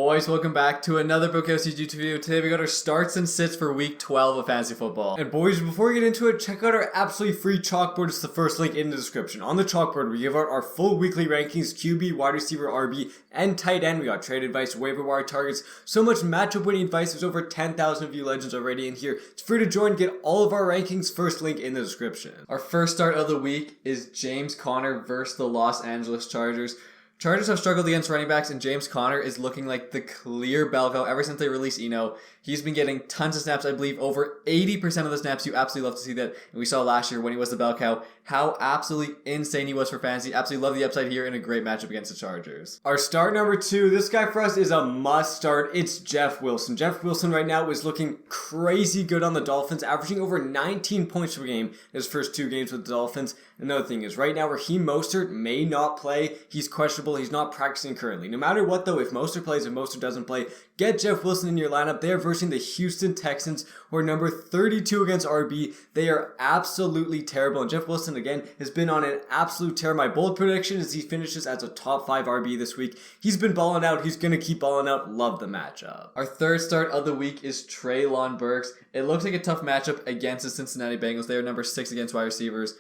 boys, welcome back to another Brookhouse YouTube video. Today we got our starts and sits for week 12 of fantasy football. And boys, before we get into it, check out our absolutely free chalkboard. It's the first link in the description. On the chalkboard, we give out our full weekly rankings, QB, wide receiver, RB, and tight end. We got trade advice, waiver wire targets, so much matchup winning advice. There's over 10,000 of you legends already in here. It's free to join, get all of our rankings, first link in the description. Our first start of the week is James Conner versus the Los Angeles Chargers. Chargers have struggled against running backs, and James Conner is looking like the clear bell cow ever since they released Eno. He's been getting tons of snaps, I believe over 80% of the snaps. You absolutely love to see that. And we saw last year when he was the bell cow, how absolutely insane he was for fantasy. Absolutely love the upside here in a great matchup against the Chargers. Our start number 2, this guy for us is a must start. It's Jeff Wilson. Jeff Wilson right now is looking crazy good on the Dolphins, averaging over 19 points per game in his first 2 games with the Dolphins. Another thing is right now Raheem Mostert may not play. He's questionable. He's not practicing currently. No matter what though, if Mostert plays, if Mostert doesn't play, get Jeff Wilson in your lineup. They are versing the Houston Texans, who are number 32 against RB. They are absolutely terrible. And Jeff Wilson, again, has been on an absolute tear. My bold prediction is he finishes as a top 5 RB this week. He's been balling out. He's going to keep balling out. Love the matchup. Our third start of the week is Treylon Burks. It looks like a tough matchup against the Cincinnati Bengals. They are number 6 against wide receivers.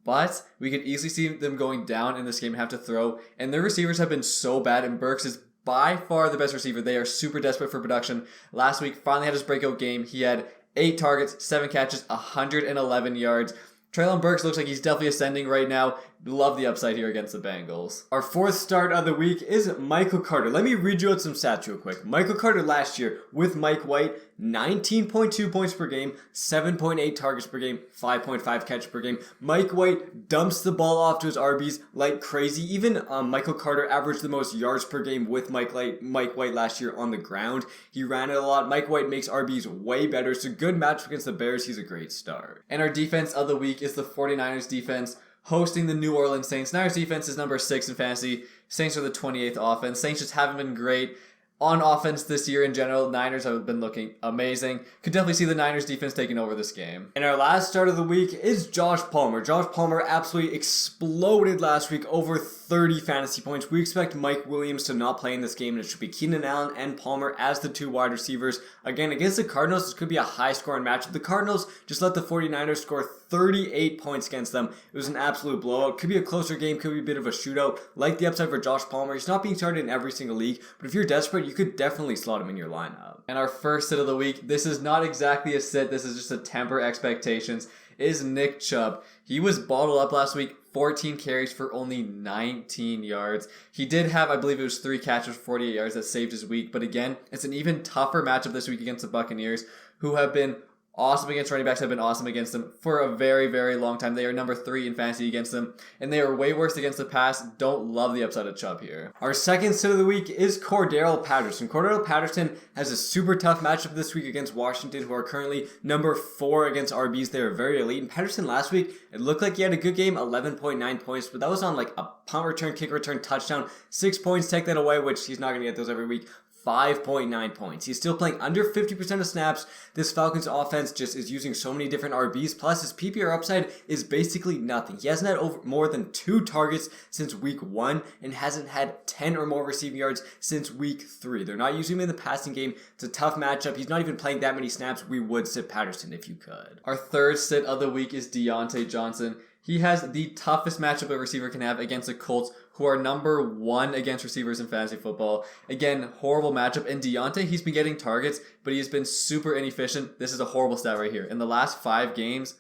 But we could easily see them going down in this game and have to throw. And their receivers have been so bad, and Burks is by far the best receiver. They are super desperate for production. Last week, finally had his breakout game. He had 8 targets, 7 catches, 111 yards. Treylon Burks looks like he's definitely ascending right now. Love the upside here against the Bengals. Our fourth start of the week is Michael Carter. Let me read you out some stats real quick. Michael Carter last year with Mike White, 19.2 points per game, 7.8 targets per game, 5.5 catches per game. Mike White dumps the ball off to his RBs like crazy. Even Michael Carter averaged the most yards per game with Mike White last year on the ground. He ran it a lot. Mike White makes RBs way better. It's a good match against the Bears. He's a great start. And our defense of the week is the 49ers defense, hosting the New Orleans Saints. Niners defense is number 6 in fantasy. Saints are the 28th offense. Saints just haven't been great on offense this year in general. Niners have been looking amazing. Could definitely see the Niners defense taking over this game. And our last start of the week is Josh Palmer. Josh Palmer absolutely exploded last week, over 30 fantasy points. We expect Mike Williams to not play in this game, and it should be Keenan Allen and Palmer as the 2 wide receivers. Again, against the Cardinals, this could be a high-scoring matchup. The Cardinals just let the 49ers score 38 points against them. It was an absolute blowout. Could be a closer game, could be a bit of a shootout. Like the upside for Josh Palmer. He's not being started in every single league, but if you're desperate, you could definitely slot him in your lineup. And our first sit of the week, this is not exactly a sit, this is just a temper expectations, is Nick Chubb. He was bottled up last week, 14 carries for only 19 yards. He did have, I believe it was 3 catches for 48 yards that saved his week, but again, it's an even tougher matchup this week against the Buccaneers, who have been awesome against running backs, have been awesome against them for a very, very long time. They are number 3 in fantasy against them, and they are way worse against the pass. Don't love the upside of Chubb here. Our second sit of the week is Cordarrelle Patterson. Cordarrelle Patterson has a super tough matchup this week against Washington, who are currently number 4 against RBs. They are very elite. And Patterson last week, it looked like he had a good game, 11.9 points, but that was on like a punt return, kick return, touchdown. 6 points, take that away, which he's not going to get those every week. 5.9 points. He's still playing under 50% of snaps. This Falcons offense just is using so many different RBs. Plus, his PPR upside is basically nothing. He hasn't had more than 2 targets since week 1 and hasn't had 10 or more receiving yards since week 3. They're not using him in the passing game. It's a tough matchup. He's not even playing that many snaps. We would sit Patterson if you could. Our third sit of the week is Deontay Johnson. He has the toughest matchup a receiver can have against the Colts, who are number 1 against receivers in fantasy football. Again, horrible matchup. And Deontay, he's been getting targets, but he has been super inefficient. This is a horrible stat right here. In the last 5 games,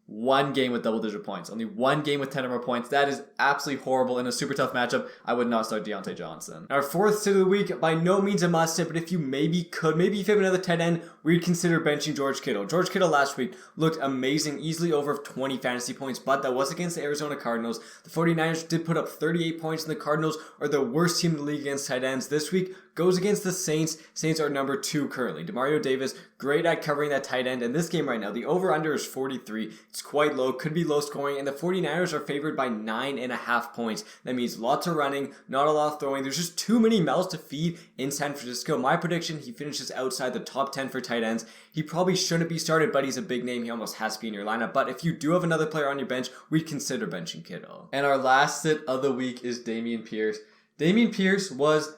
1 game with double-digit points. Only 1 game with 10 or more points. That is absolutely horrible in a super tough matchup. I would not start Deontay Johnson. Our fourth sit of the week, by no means a must sit, but if you maybe if you have another tight end, we'd consider benching George Kittle. George Kittle last week looked amazing, easily over 20 fantasy points, but that was against the Arizona Cardinals. The 49ers did put up 38 points, and the Cardinals are the worst team in the league against tight ends. This week goes against the Saints. Saints are number 2 currently. Demario Davis, great at covering that tight end. And this game right now, the over-under is 43. It's quite low, could be low scoring, and the 49ers are favored by 9.5 points. That means lots of running, not a lot of throwing. There's just too many mouths to feed in San Francisco. My prediction, he finishes outside the top 10 for tight ends. He probably shouldn't be started, but he's a big name. He almost has to be in your lineup. But if you do have another player on your bench, we'd consider benching Kittle. And our last sit of the week is Dameon Pierce. Dameon Pierce was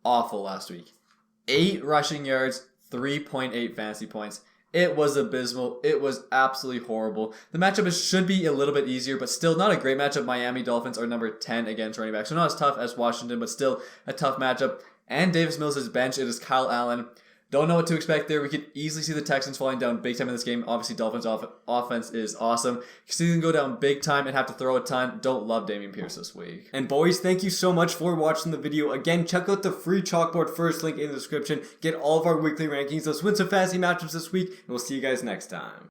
awful last week. 8 rushing yards, 3.8 fantasy points. It was abysmal. It was absolutely horrible. The matchup should be a little bit easier, but still not a great matchup. Miami Dolphins are number 10 against running back, so not as tough as Washington, but still a tough matchup. And Davis Mills' bench, it is Kyle Allen. Don't know what to expect there. We could easily see the Texans falling down big time in this game. Obviously, Dolphins' offense is awesome. You see them go down big time and have to throw a ton. Don't love Dameon Pierce this week. And boys, thank you so much for watching the video. Again, check out the free chalkboard first link in the description. Get all of our weekly rankings. Let's win some fantasy matchups this week, and we'll see you guys next time.